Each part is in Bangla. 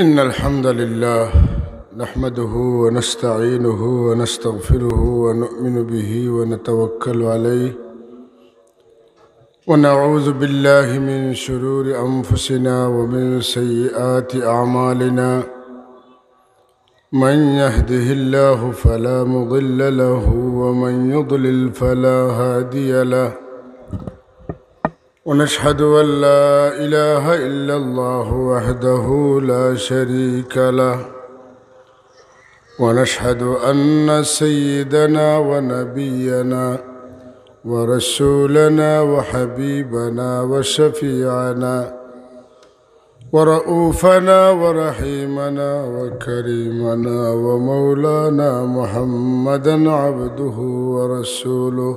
إن الحمد لله نحمده ونستعينه ونستغفره ونؤمن به ونتوكل عليه ونعوذ بالله من شرور أنفسنا ومن سيئات أعمالنا من يهده الله فلا مضل له ومن يضلل فلا هادي له ونشهد أن لا إله إلا الله وحده لا شريك له ونشهد أن سيدنا ونبينا ورسولنا وحبيبنا وشفيعنا ورؤوفنا ورحيمنا وكريمنا ومولانا محمدا عبده ورسوله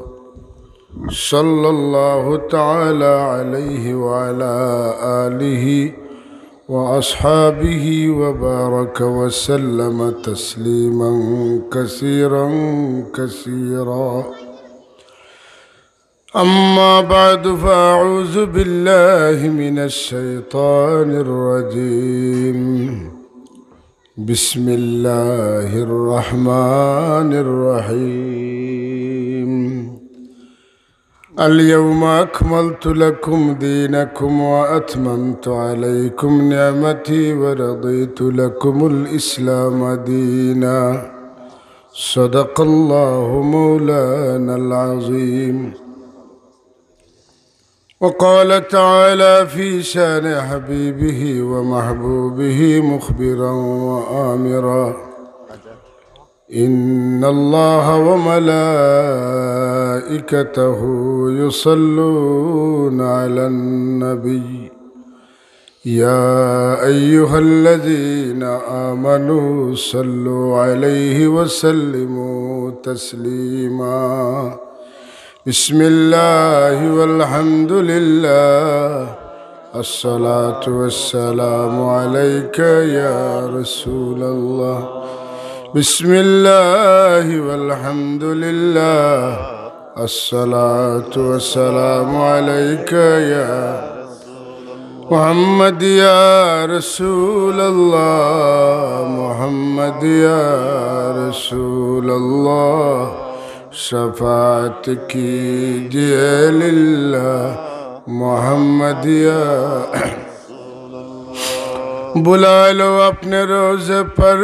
صلى الله تعالى عليه وعلى آله وأصحابه وبارك وسلم تسليما كثيرا كثيرا أما بعد فأعوذ بالله من الشيطان الرجيم بسم الله الرحمن الرحيم اليوم أكملت لكم دينكم وأتممت عليكم نعمتي ورضيت لكم الإسلام دينا صدق الله مولانا العظيم وقال تعالى في شان حبيبه ومحبوبه مخبرا وآمرا إن الله وملائكته يصلون على النبي يا أيها الذين آمنوا صلوا عليه وسلموا تسليما بسم الله والحمد لله الصلاة والسلام عليك يا رسول الله بسم الله والحمد لله الصلاة والسلام عليك يا محمد يا رسول الله محمد يا رسول الله شفاعت कीजिए लिल्लाह मोहम्मद या बुला लो अपने रोज़े पर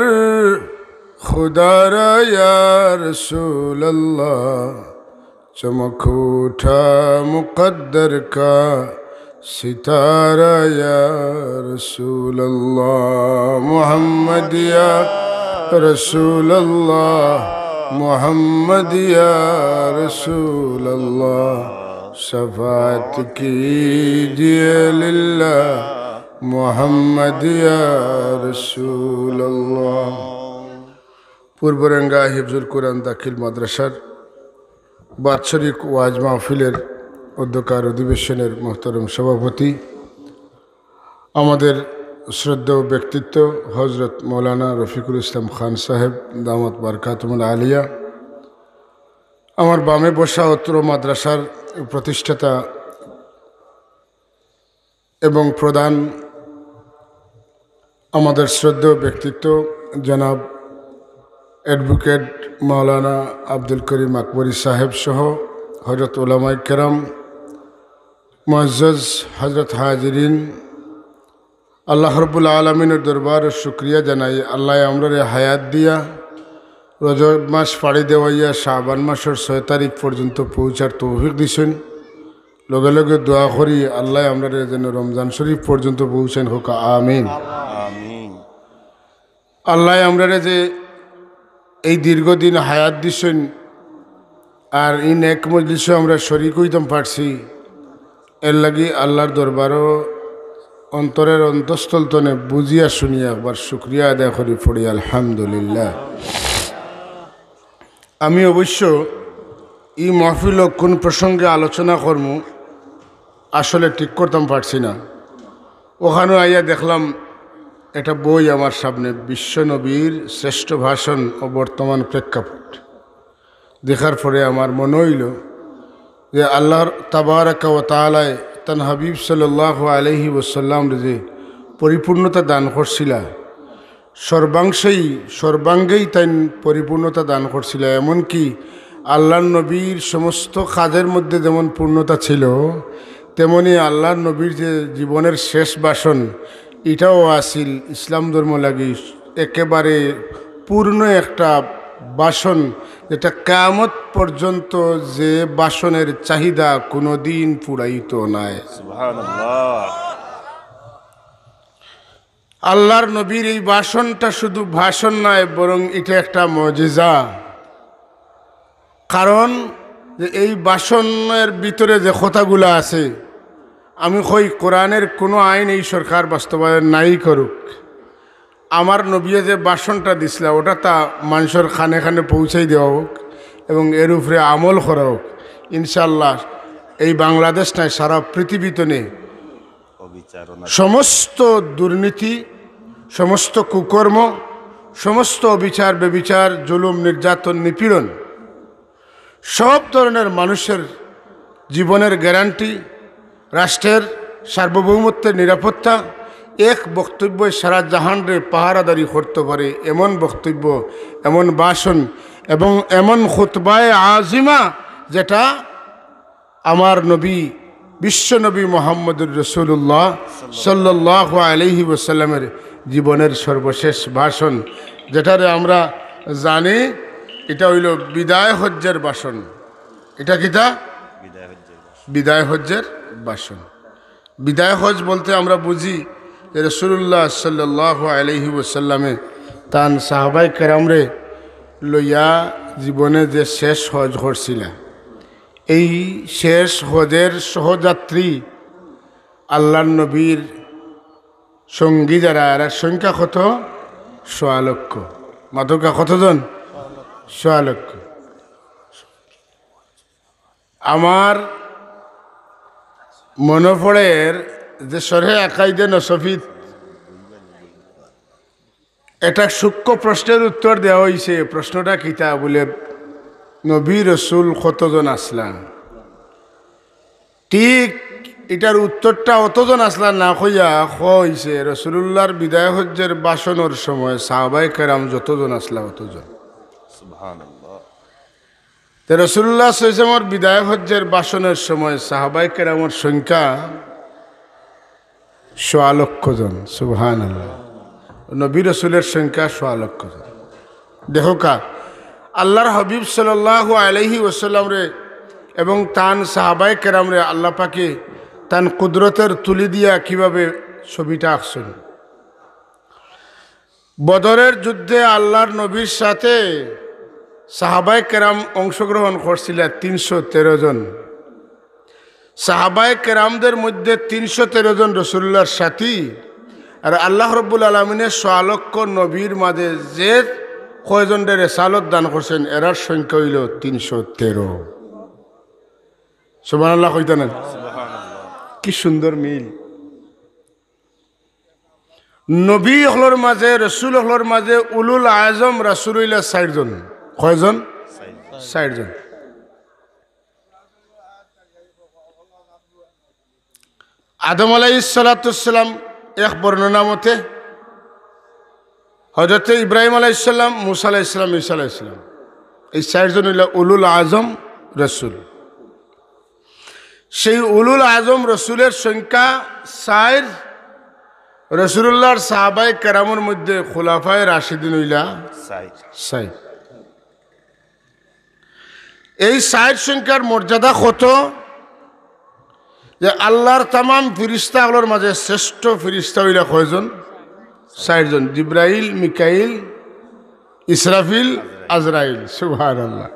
खुदा रा या रसूल अल्लाह चमक उठा मुक़द्दर का सितारा या रसूल अल्लाह मोहम्मद या रसूल अल्लाह मोहम्मद या रसूल अल्लाह शफ़ाअत कीजिए लिल्लाह मोहम्मद या रसूल अल्लाह पूर्वरंगा हिफ्जुल कुरान दाखिल माद्रासार बात्सरिक ওয়াজ মাহফিলের অধ্যকার অধিবেশনের মোহতারম সভাপতি আমাদের শ্রদ্ধেয় ব্যক্তিত্ব হযরত মৌলানা রফিকুল ইসলাম খান সাহেব দামাত বারকাতুল আলিয়া, আমার বামে বসা অত্র মাদ্রাসার প্রতিষ্ঠাতা এবং প্রধান আমাদের শ্রদ্ধেয় ব্যক্তিত্ব জনাব অ্যাডভোকেট মাওলানা আব্দুল করিম আকবরী সাহেব সহ হযরত উলামায়ে কেরাম, মুআজ্জাজ হযরত হাজিরিন, আল্লাহ রাব্বুল আলামিনের দরবারে শুকরিয়া জানাই। আল্লাহ আমরারে হায়াত দিয়া রজব মাস পাড়ি দেওয়াইয়া শাবান মাসের 6 তারিখ পর্যন্ত পৌঁছার তৌফিক দিছেন। লগে লগে দোয়া করি আল্লাহ আমরারে যেন রমজান শরীফ পর্যন্ত পৌঁছেন হোক, আমিন আমিন। আল্লাহ আমরারে যে এই দীর্ঘদিন হায়াত দিছেন আর ইন এক মজলিসে আমরা শরীক হইতাম পারছি, এর লাগি আল্লাহর দরবারও অন্তরের অন্তঃস্থল তনে বুঝিয়া শুনিয়া একবার শুকরিয়া আদায় করি পড়ি আলহামদুলিল্লাহ। আমি অবশ্য এই মাহফিল কোন প্রসঙ্গে আলোচনা করব আসলে ঠিক করতাম পারছি না। ওখানে আইয়া দেখলাম একটা বই আমার সামনে, বিশ্বনবীর শ্রেষ্ঠ ভাষণ ও বর্তমান প্রেক্ষাপট। দেখার পরে আমার মনে হইল যে আল্লাহর তাবারাকা ওয়া তাআলা তান হাবিব সাল্লাল্লাহু আলাইহি ওয়াসাল্লাম যে পরিপূর্ণতা দান করছিলা, সর্বাঙ্গেই তাই পরিপূর্ণতা দান করছিল। এমনকি আল্লাহর নবীর সমস্ত কাজের মধ্যে যেমন পূর্ণতা ছিল, তেমনি আল্লাহর নবীর যে জীবনের শেষ বাসন, এটাও আসিল ইসলাম ধর্ম লাগি একেবারে পূর্ণ একটা বাসন, যেটা কিয়ামত পর্যন্ত যে বাসনের চাহিদা কোনোদিন ফুরাইত নাই। সুবহানাল্লাহ। আল্লাহর নবীর এই ভাষণটা শুধু ভাষণ নয়, বরং এটা একটা মুজিজা। কারণ যে এই ভাষণের ভিতরে যে কথাগুলো আছে, আমি কই কোরআনের কোনো আইন এই সরকার বাস্তবায়ন নাই করুক, আমার নবী যে ভাষণটা দিছিল ওটা তা মানুষের খানে খানে পৌঁছাই দেওয়া হোক এবং এর উপরে আমল করা হোক। ইনশাল্লাহ এই বাংলাদেশ নয়, সারা পৃথিবীতে নেই সমস্ত দুর্নীতি, সমস্ত কুকর্ম, সমস্ত অবিচার, বেবিচার, জুলুম, নির্যাতন, নিপীড়ন, সব ধরনের মানুষের জীবনের গ্যারান্টি, রাষ্ট্রের সার্বভৌমত্বের নিরাপত্তা, এক বক্তব্য সারা জাহানরে পাহারাদারি করতে পারে এমন বক্তব্য, এমন ভাষণ এবং এমন খুতবায়ে আজিমা, যেটা আমার নবী বিশ্বনবী মুহাম্মদুর রাসূলুল্লাহ সাল্লাল্লাহু আলাইহি ওয়াসাল্লামের জীবনের সর্বশেষ ভাষণ, যেটারে আমরা জানি এটা হইল বিদায় হজ্জের ভাষণ। এটা কিটা? বিদায় হজ্জের ভাষণ। বিদায় হজ বলতে আমরা বুঝি যে রাসূলুল্লাহ সাল্লাল্লাহু আলাইহি ওয়াসাল্লামে তান সাহাবায়ে কেরামরে লইয়া জীবনে যে শেষ হজ করছিলেন, এই শেষ হজের সহযাত্রী আল্লাহর নবীর সঙ্গী যারা, এর সংখ্যা কত? ১.৫ লক্ষ। মাতকা কতজন? ১.৫ লক্ষ। আমার মনে পড়ে যে শরহে আকাইদে নসফিত এটা সূক্ষ্ম প্রশ্নের উত্তর দেওয়া হয়েছে। প্রশ্নটা কিতা বলে, নবী রসুল কতজন আসলাম? ঠিক এটার উত্তরটা অতজন আসলাম না কইয়া হইছে রসুল্লাহর বিদায় হজ্জের ভাষণের সময় সাহাবায়ে কেরাম যতজন আসলা অতজন। সুবহানাল্লাহ। রসুল্লাহ সাল্লাল্লাহু বিদায় হজ্জের ভাষণের সময় সাহাবায়ে কেরামের সংখ্যা ১.৫ লক্ষ জন। সুবহানাল্লাহ। নবী রসুলের সংখ্যা ১.৫ লক্ষ জন। দেখো কা আল্লাহর হাবিব সাল্লাল্লাহু আলাইহি ওয়াসাল্লাম রে এবং তান সাহাবায়ে কেরাম রে আল্লাহ পাকে তান কুদরতের তুলি দিয়া কিভাবে ছবিটা আঁকছেন। বদরের যুদ্ধে আল্লাহর নবীর সাথে সাহাবায়ে কেরাম অংশগ্রহণ করছিলেন ৩১৩ জন। সাহাবায়ে কেরামদের মধ্যে ৩১৩ জন রাসূলুল্লাহর সাথী, আর আল্লাহ রাব্বুল আলামিনের ১.৫ লক্ষ নবীর মাঝে যে কয়জনের রেসালত দান করছেন এরার সংখ্যা হইল ৩১৩। সুবহানাল্লাহ কইতেন? কি সুন্দর মিল। নবী হলর মাঝে, রসুল হলর মাঝে উলুল আজম রাসূল হইলা ৬০ জন। কয়জন? ৬০ জন। আদম আলাইহিস সালাতু ওয়াস সালাম এক বর্ণনা মতে, হযরত ইব্রাহিম আলাইহিস সালাম, মুসা আলাইহিস সালাম, ঈসা আলাইহিস সালাম, এই ৬০ জন হইল উলুল আজম রসুল। সেই উলুল আজম রসুলের সংখ্যা ৬০। রসুলুল্লাহর সাহাবায়ে কেরামের মধ্যে খুলাফায়ে রাশিদিন হইলা ৬০। এই ৬০ সংখ্যার মর্যাদা কত যে আল্লাহর তামাম ফিরিস্তাগুলোর মাঝে শ্রেষ্ঠ ফিরিস্তা হইলা কয়জন? ৬০ জন। জিব্রাইল, মিকাইল, ইসরাফিল, আজরাইল। সুবহানাল্লাহ।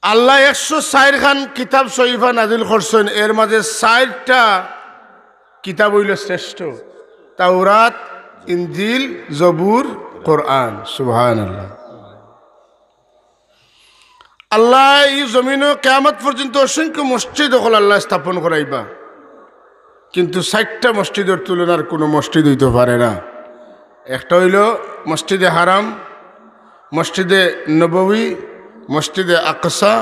আল্লাহ ১০৪ খান কিতাব শরীফা নাজিল করছেন, এর মাঝে ৬০টা কিতাব হইল শ্রেষ্ঠ: তাওরাত, ইনজিল, জবুর, কোরআন। সুবহানাল্লাহ। আল্লাহ এই জমিন কিয়ামত পর্যন্ত অসংখ্য মসজিদ হল আল্লাহ স্থাপন করাইবা, কিন্তু ৬০টা মসজিদের তুলনার কোনো মসজিদ হইতে পারে না। একটা হইল মসজিদে হারাম, মসজিদে নববী, মসজিদে আকসা,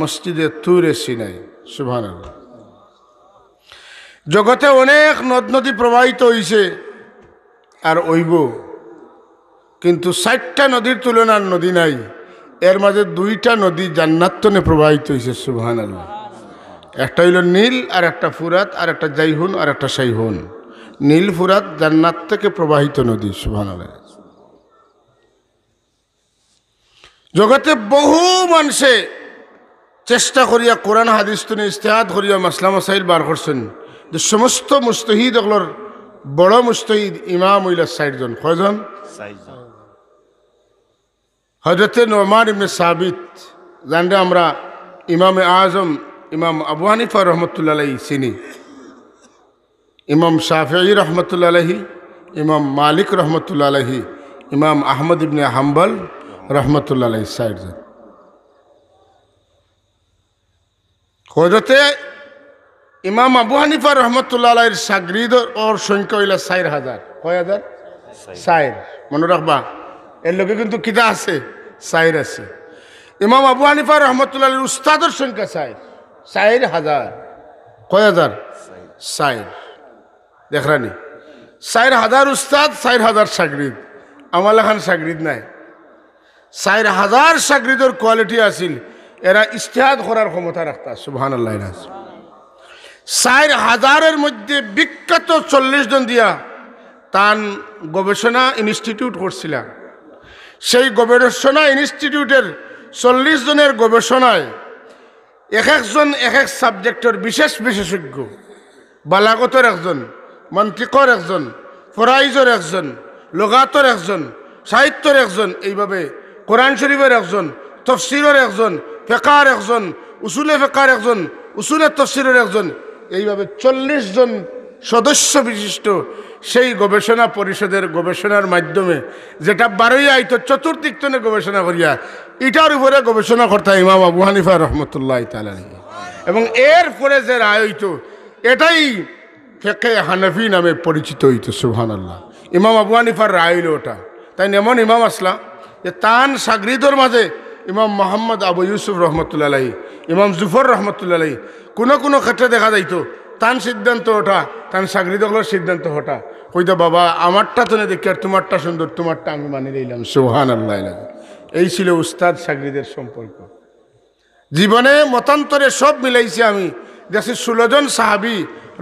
মসজিদে তুরে সিনাই। সুবহানাল্লাহ। জগতে অনেক নদ নদী প্রবাহিত হইছে আর ওইব, কিন্তু 4টা নদীর তুলনার নদী নাই। এর মাঝে 2টা নদী জান্নাতনে প্রবাহিত হইছে, সুবহানাল্লাহ। একটা হইল নীল, আর একটা ফুরাত, আর একটা জাইহুন, আর একটা সাইহুন। নীল ফুরাত জান্নাত থেকে প্রবাহিত নদী, সুবহানাল্লাহ। জগতে বহু মানুষে চেষ্টা করিয়া কোরআন হাদিস তুনে ইস্তেহাদ করিয়া মাসলা মাসাইল বার করছেন, যে সমস্ত মুস্তাহিদ ওগুলোর বড় মুস্তাহিদ ইমাম হইলা 60 জন। কয়জন? হযরতে নোমান ইবনে সাবিত, জানলে আমরা ইমামে আজম ইমাম আবু হানিফা রহমতুল্লাহ আলাইহি চিনি, ইমাম শাফিঈ রহমতুল্লাহ আলাইহি, ইমাম মালিক রহমতুল্লাহ আলাইহি, ইমাম আহমদ ইবনে হাম্বল রহমতুল্লাহ আলাইহি 60 জন। হযরতে ইমাম আবু হানিফা রহমতুল্লাহ আলাইহির শাগরিদ ওর সংখ্যা হইল 4000। কয় হাজার? 4। মনে রাখবা, এর লগে কিন্তু কিতা আছে? 4 আছে। ইমাম আবু হানিফা রহমতুল্লাহ আলাইহির উস্তাদের সংখ্যা 4000। কয় হাজার? 4। দেখরানি, 4000 উস্তাদ, 4000 শাগরিদ। আমার লেখান শাগরিদ নাই। 4000 শাগরিদের কোয়ালিটি আছিল, এরা ইজতিহাদ করার ক্ষমতা রাখতা, সুবহানাল্লাহ। 4000-এর মধ্যে বিখ্যাত 40 জন দিয়া তান গবেষণা ইনস্টিটিউট করছিল। সেই গবেষণা ইনস্টিটিউটের 40 জনের গবেষণায় এক একজন এক এক সাবজেক্টের বিশেষ বিশেষজ্ঞ। বালাগতের একজন, মন্তিকর একজন, ফরাইজের একজন, লগাতর একজন, সাহিত্যের একজন, এইভাবে কোরআন শরীফের একজন, তফসিরের একজন, ফিকহের একজন, উসুলে ফিকহের একজন, উসুলে তফসিরের একজন, এইভাবে 40 জন সদস্য বিশিষ্ট সেই গবেষণা পরিষদের গবেষণার মাধ্যমে যেটা বারোই আইতো চতুর্দিক তনে গবেষণা করিয়া এটার উপরে গবেষণা করতে ইমাম আবু হানিফা রহমতুল্লাহ তাআলা, এবং এর পরে যে রায় হইতো এটাই ফিকহে হানাফি নামে পরিচিত হইতো, সুবহানাল্লাহ। ইমাম আবু হানিফার রায় হইল ওটা। তাই এমন ইমাম আসলা যে তান শাগরিদর মাঝে ইমাম মোহাম্মদ আবু ইউসুফ রহমতুল্লাহ আলাইহি, ইমাম জুফর রহমতুল্লাহ আলাইহি, কোনো কোনো ক্ষেত্রে দেখা যাইতো তান সিদ্ধান্ত ওঠা, তান শাগরিদগুলোর সিদ্ধান্ত হটা, কইতো বাবা আমারটা তো না দেখি আর তোমারটা সুন্দর, তোমারটা আমি মানি নিলাম, সুবহানাল্লাহ। এই ছিল উস্তাদ শাগরিদের সম্পর্ক। জীবনে মতান্তরে সব মিলাইছি আমি। দেখছি 16 জন সাহাবী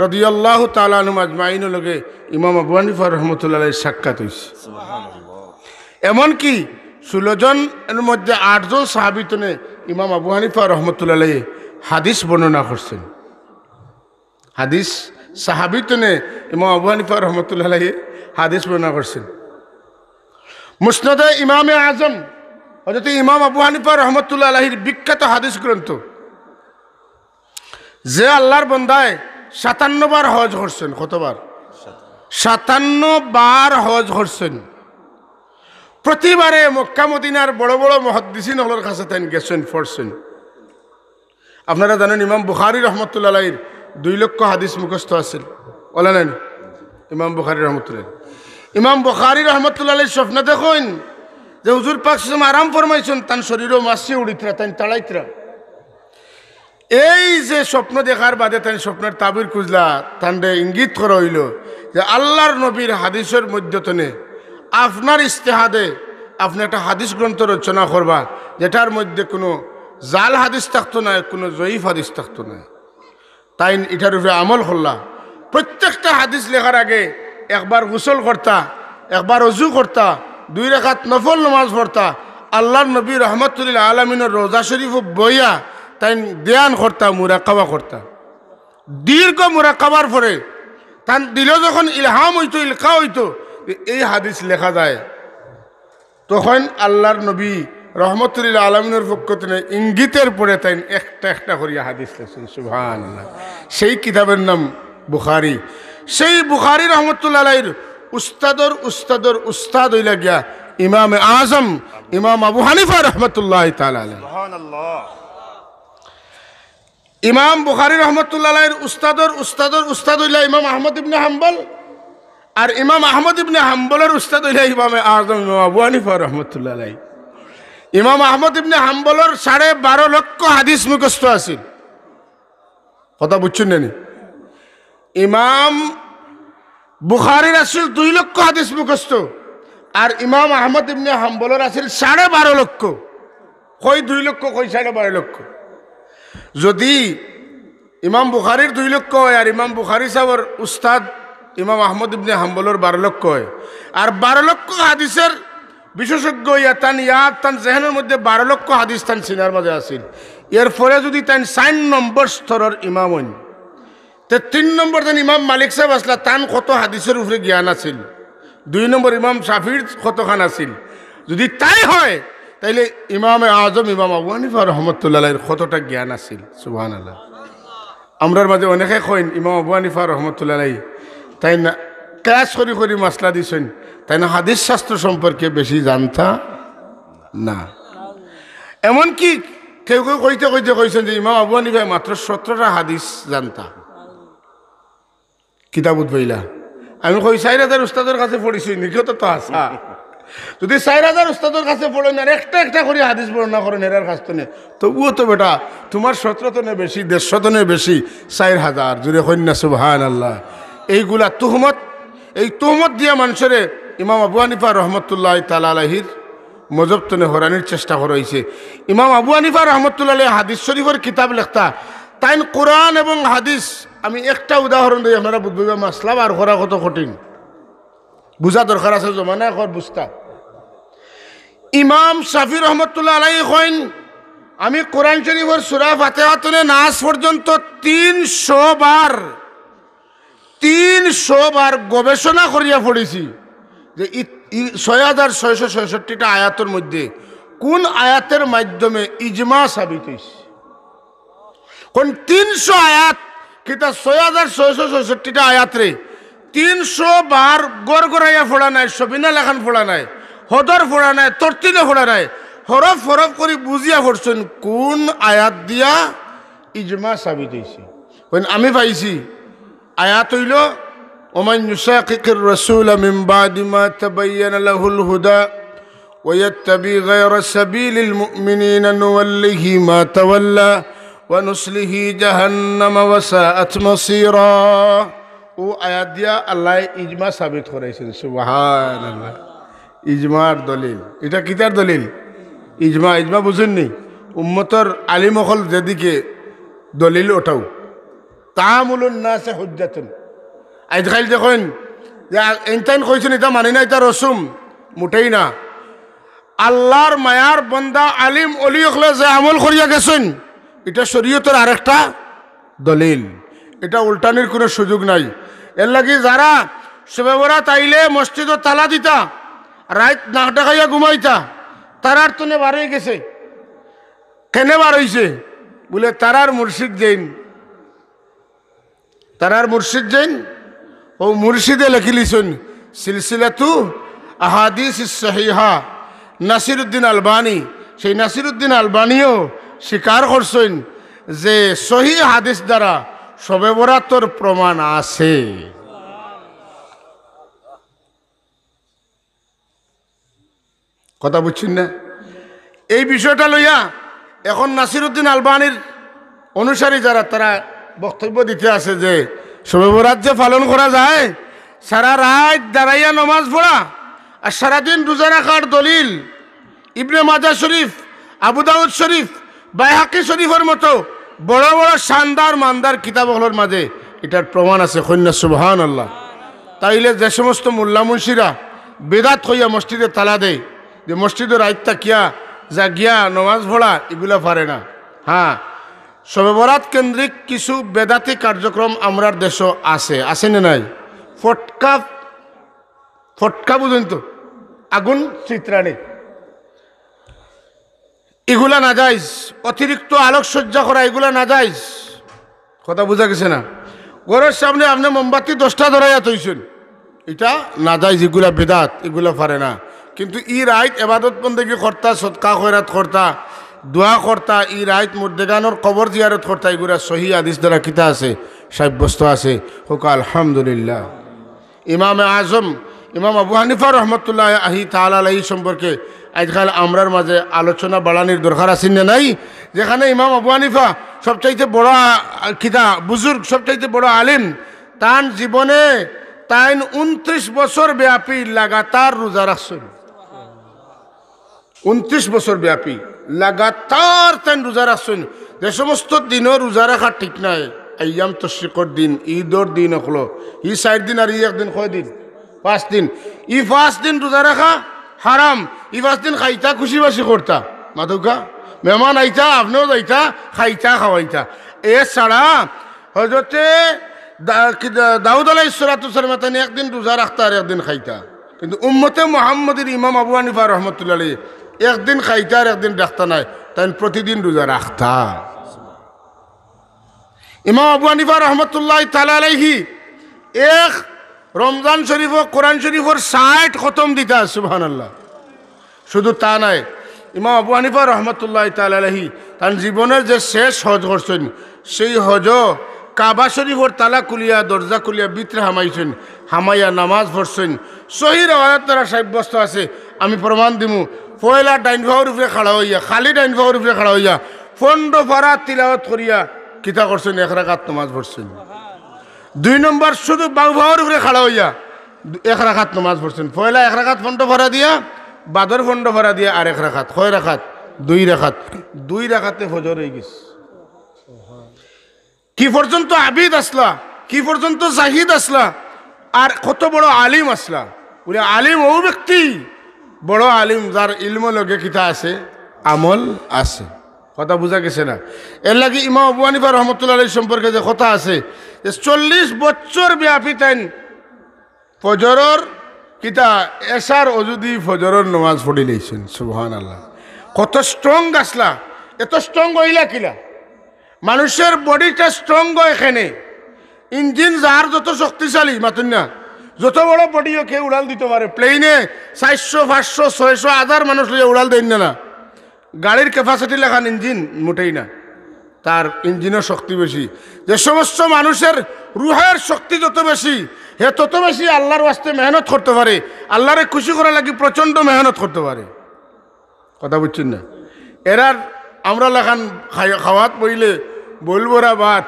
রাদিয়াল্লাহু তাআলা আনহুম আজমাইনের লগে ইমাম আবু হানিফা রহমতুল্লাহ আলাইহির সাক্ষাৎ হইছে। এমনকি 16 জনের মধ্যে 8 জন সাহাবী তনে ইমাম আবু হানিফা রহমতুল্লাহ আলাইহি হাদিস বর্ণনা করছেন। হাদিস সাহাবী তনে ইমাম আবু হানিফা রহমতুল্লাহ আলাইহি হাদিস বর্ণনা করছেন। মুসনাদে ইমামে আজম হযরত ইমাম আবু হানিফা রহমতুল্লাহ আলাইহির বিখ্যাত হাদিস গ্রন্থ, যে আল্লাহর বান্দায় 57 বার হজ করছেন। কতবার? 57 বার হজ করছেন। প্রতিবারে মক্কা মদিনার বড় বড় মুহাদ্দিসিন হলের কাছে তাই গেছেন, পড়ছেন। আপনারা জানেন ইমাম বুখারী রহমতুল্লাহ আলাইহির 2 লক্ষ হাদিস মুখস্থ আছে, বলে নেন ইমাম বুখারী রহমতুল্লাহ। ইমাম বুখারী রহমতুল্লাহ আলাইহি স্বপ্ন দেখুন যে হুজুর পাক আরাম ফরমাইছেন, তান শরীরও মাসি উড়িতরা, তাই তাড়াইতরা। এই যে স্বপ্ন দেখার বাদে তাই স্বপ্নের তাবির খুঁজলা, তান্ডে ইঙ্গিত করা হইল যে আল্লাহর নবীর হাদিসের মধ্যতনে আপনার ইস্তেহাদে আপনি একটা হাদিস গ্রন্থ রচনা করবা, যেটার মধ্যে কোনো জাল হাদিস থাকতো না, কোনো জয়ীফ হাদিস থাকতো না। তাই এটার উপরে আমল করলা। প্রত্যেকটা হাদিস লেখার আগে একবার গোসল করতা, একবার অজু করতা, 2 রাকাত নফল নামাজ পড়তা, আল্লাহর নবী রহমতুল্লাহ আলামিনের রোজা শরীফ বইয়া তাই ধ্যান করতা, মুরাকাবা করতা। দীর্ঘ মুরাকাবার পরে তার দিল যখন ইলহাম হইতো, ইলকা হইতো এই হাদিস লেখা যায়, তখন আল্লাহর নবী রহমতুল্লাহ আলামিনের পক্ষ থেকে ইঙ্গিতের পরে তাই একটা একটা করিয়া হাদিস লেখছেন, সুবহানাল্লাহ। সেই কিতাবের নাম বুখারী। সেই বুখারী রহমতুল্লাহ আলাইহির উস্তাদর উস্তাদর উস্তাদ হইলা গিয়া ইমাম আজম ইমাম আবু হানিফা রহমতুল্লাহ তাআলা আলাইহি। সুবহানাল্লাহ। ইমাম বুখারী রহমতুল্লাহ আলাইহির উস্তাদর উস্তাদর উস্তাদ হইলা ইমাম আহমদ ইবনে হাম্বল, আর ইমাম আহমদ ইবনে হাম্বলের উস্তাদ হইলা ইমাম আজম ইমাম আবু হানিফা রহমতুল্লাহ আলাইহি। ইমাম আহমদ ইবনে হাম্বলের 12.5 লক্ষ হাদিস মুখস্থ আছে। কথা বুঝছেন না? ইমাম বুখারীর আসিল 2 লক্ষ হাদিস মুখস্থ, আর ইমাম আহমদ ইবনে হাম্বলের আসিল 12.5 লক্ষ। কই 2 লক্ষ, কই 12.5 লক্ষ। যদি ইমাম বুখারীর 2 লক্ষ হয় আর ইমাম বুখারী সাহেবের উস্তাদ ইমাম আহমদ ইবনে হাম্বলের 12 লক্ষ হয়, আর 12 লক্ষ হাদিসের বিশেষজ্ঞ তান জেহেনের মধ্যে 12 লক্ষ হাদিস তান সিনার মাঝে আসিল, এরপরে যদি তান 4 নম্বর স্তরের ইমাম হন, তে 3 নম্বর যেন ইমাম মালিক সাহেব আসলা, তান কত হাদিসের উপরে জ্ঞান আছিল, 2 নম্বর ইমাম শাফির কতখান আছিল। যদি তাই হয় তাইলে ইমামে আজম ইমাম আবু হানিফা রহমতুল্লাহর কতটা জ্ঞান আছিল। সুবহানাল্লাহ। আমরার মাঝে অনেকে কইন ইমাম আবু হানিফা রহমতুল্লাহ তাই না ক্লাস করি করি মাসলা দিছেন, তাই না হাদিস শাস্ত্র সম্পর্কে বেশি জানতা না। এমনকি কেউ কেউ কইতে কইতে কইছেন যে ইমাম আবু হানিফা মাত্র 17টা হাদিস জানতা কিতাবত বইলা। আমি কই 4000 উস্তাদের কাছে পড়িছি, নিকট তো আসা। যদি 4000 উস্তাদের কাছে পড়েন আর একটা একটা করে হাদিস বর্ণনা করেন এরার কাছ থেকে, তবুও তো বেটা তোমার 17 টনে বেশি, 150 টনে বেশি, 4000 জুড়ে কন্যা। সুবহানাল্লাহ। এইগুলা তুহমত, এই তুহমত দিয়া মানুষের ইমাম আবু হানিফা রহমতুল্লাহ তাআলা আলাইহির মজব তনে হরানির চেষ্টা করা হয়েছে। ইমাম আবু হানিফা রহমতুল্লাহ হাদিস শরীফের কিতাব লেখতা, তাই কোরআন এবং হাদিস, আমি একটা উদাহরণ দিই আপনারা বুঝবেন মাসলা বার করা কত কঠিন, বুঝা দরকার আছে, জমানা এখন বুঝতা। ইমাম শাফি রহমতুল্লাহ আলাইহি কইন, আমি কোরআন শরীফের সূরা ফাতিহা থেকে নাস পর্যন্ত 300 বার গবেষণা করিয়া পড়েছি যে 6666টা আয়াতের মধ্যে কোন আয়াতের মাধ্যমে ইজমা সাবিত হয়েছে। কোন 300 আয়াত কিতা 6666টা আয়াতরে 300 বার গড়গড়াইয়া ফোড়া নাই, সবিনা লেখান ফোড়া নাই, হদর ফোড়া নাই, তর্তিলে ফোড়া নাই, হরফ হরফ করে বুঝিয়া পড়ছেন কোন আয়াত দিয়া ইজমা সাবিত হয়েছে। আমি পাইছি আয়াত হইল ওমান ইউশাকিকির রাসূল মিন বাদি মা তাবায়্যানা লাহুল হুদা ওয়া ইয়াত্তাবি গায়রা সাবিলিল মুমিনিনা নুওয়াল্লিহি মা তাওয়াল্লা ওয়া নুসলিহি জাহান্নামা ওয়া সাআত মাসীরা। ও আয়াত দিয়া আল্লাহ ইজমা সাবিত করাইছেন। সুবহানাল্লাহ। ইজমার দলিল, এটা কিতার দলিল? ইজমা। ইজমা বুঝেননি? উম্মতর আলিমসকল যেদিকে দলিল ওঠাও, তামুলুন নাসে হুজ্জাতুন। আজকাল দেখুন যে এনতাইন কইছেন এটা মানি না, এটা রসুম, মুঠেই না। আল্লাহর মায়ার বন্দা আলিম অলি হলে যে আমল করিয়া গেছেন, এটা শরীয়তের আরেকটা দলিল, এটা উল্টানির কোনো সুযোগ নাই। এর লাগি যারা শবে বরাত আইলে মসজিদে তালা দিতা, রাত না ডাকাইয়া ঘুমাইতা, তারার তনে বার হয়ে গেছে। কেনে বার হইছে? বলে তারার মুর্শিদ জৈন, তারার মুর্শিদ জৈন ও মুর্শিদে লেখিলিছেন সিলসিলাতু আহাদিস সহিহা নাসিরউদ্দিন আলবানী। সেই নাসিরউদ্দিন আলবানীও স্বীকার করছেন যে সহি হাদিস দ্বারা শবে বরাতর প্রমাণ আছে। কথা বুঝছেন না? এই বিষয়টা লইয়া এখন নাসিরউদ্দিন আলবানীর অনুসারী যারা, তারা বক্তব্য দিতে আছে যে শবে বরাত যে পালন করা যায়, সারা রাত দাঁড়াইয়া নমাজ পড়া আর সারাদিন রোজা রাখার দলিল ইবনে মাজাহ শরীফ, আবু দাউদ শরীফ, বাইহাকি শরীফের মতো বড় বড় শানদার মানদার কিতাবগুলোর মাঝে এটার প্রমাণ আছে। কন্যা সুবহানাল্লাহ। তাইলে যে সমস্ত মোল্লা মুন্সিরা বেদাত হইয়া মসজিদে তালা দেয়, যে মসজিদের রাইতটা কিয়া যা গিয়া নমাজ পড়া, এগুলা পারে না। হ্যাঁ, শবে বরাত কেন্দ্রিক কিছু বেদাতি কার্যক্রম আমরার দেশও আছে, আছে না নাই? ফটকা বুঝেন তো, আগুন চিত্রাণী, এগুলা না যাইজ। অতিরিক্ত আলোকসজ্জা করা, এগুলা না যাইজ। কথা বোঝা গেছে না? ঘরের সামনে আপনি মোমবাতি 10টা ধরাইয়া তৈছেন, এটা না যাইজ, এগুলা বেদাত, এগুলা পারে না। কিন্তু ই রাইত এবাদত বন্দেগী কর্তা, সদকা খয়রাত কর্তা, দোয়া কর্তা, ই রাইত মুর্দেগানোর কবর জিয়ারত কর্তা, এগুলা সহি হাদিস দ্বারা কিতা আছে, সাব্যস্ত আছে। হোক আলহামদুলিল্লাহ। ইমামে আজম ইমাম আবু হানিফা রহমতুল্লাহ তাআলা আলাইহি সম্পর্কে আজকাল আমরার মাঝে আলোচনা বাড়ানির দরকার আছে না নাই? যেখানে ইমাম আবু হানিফা সবচাইতে বড় কিতা বুজুর্গ, সবচাইতে বড় আলিম, তান জীবনে তাইন 29 বছর ব্যাপী লাগাতার রোজা রাখছেন। 29 বছর ব্যাপী লাগাতার তাইন রোজা রাখছেন। যে সমস্ত দিনও রোজা রাখা ঠিক নাই, আইয়াম তশরিকর দিন, ঈদর দিন হলো, ই 4 দিন আর ই একদিন, কয় দিন? 5 দিন। ই 5 দিন রোজা রাখা হারাম। ই 5 দিন খাইতা খুশি বাসি করতা, মাতুকা মেহমান আইতা, আপনিও যাইতা, খাইতা খাওয়াইতা। এছাড়া হজরতে দাউদ আলাইহিস সালাতু ওয়াস সালাম তাই একদিন রোজা রাখতা আর একদিন খাইতা। কিন্তু উম্মতে মুহাম্মদের ইমাম আবু হানিফা রহমতুল্লাহ আলাইহি একদিন খাইতা আর একদিন রাখতা নাই, তাই প্রতিদিন রোজা রাখতা। ইমাম আবু হানিফা রহমতুল্লাহ তাআলা আলাইহি এক রমজান শরীফ ও কোরআন শরীফের 60 খতম দিতা, সুবহানাল্লাহ। শুধু তা নাই, ইমাম আবু হানিফা রহমতুল্লাহ তাআলা আলাইহি তার জীবনের যে শেষ হজ করছেন, সেই হজ কাবা শরীফের তালা খুলিয়া দরজা খুলিয়া ভিতরে হামাইছেন, হামাইয়া নামাজ পড়ছেন। সহি রিওয়ায়াত দ্বারা সাব্যস্ত আছে, আমি প্রমাণ দিমু। পয়লা ডাইন ভাওর উপরে খাড়া হইয়া, খালি ডাইন ভাওর উপরে খাড়া হইয়া 15 পারা তিলাওয়াত করিয়া কিতা করছেন, 1 রাকাত নামাজ পড়ছেন। 2 নম্বর শুধু বাউ ভাওর উপরে খাড়া হইয়া 1 রাকাত নামাজ পড়ছেন। পয়লা 1 রাকাত 15 পারা দিয়া, বাদর 15 পারা দিয়া আর 1 রাকাত, কয় রাকাত? 2 রাকাত। 2 রাকাতে ফজর হয়ে গেছে। কি পর্যন্ত আবিদ আসলা, কি পর্যন্ত জাহিদ আসলা, আর কত বড় আলিম আসলা। বলে আলিম ও ব্যক্তি বড় আলিম যার ইলম লগে কিতা আছে, আমল আছে। কথা বুঝা গেছে না? এর লাগি ইমাম আবু হানিফা রহমতুল্লাহ আলাইহি সম্পর্কে যে কথা আছে, যে 40 বছর ব্যাপী তাইন ফজরর কিতা এশার অজুদি ফজরর নামাজ পড়ি লইছেন। সুবহানাল্লাহ। কত স্ট্রং আসলা, এত স্ট্রং হইলা কিলা? মানুষের বডিটা স্ট্রং এখানে, ইঞ্জিন যার যত শক্তিশালী মাতুন না, যত বড় বডিও কেউ উড়াল দিতে পারে। প্লেনে 400 500 600 1000 মানুষ লইয়া উড়াল দেন না। গাড়ির ক্যাপাসিটি লেখান ইঞ্জিন মোটেই না, তার ইঞ্জিনের শক্তি বেশি। যে সমস্ত মানুষের রুহের শক্তি যত বেশি, হে তত বেশি আল্লাহর ওয়াস্তে মেহনত করতে পারে, আল্লাহরে খুশি করা লাগি প্রচণ্ড মেহনত করতে পারে। কথা বুঝছেন না? এরার আমরা লেখান খাওয়াত বইলে বলবরা ভাত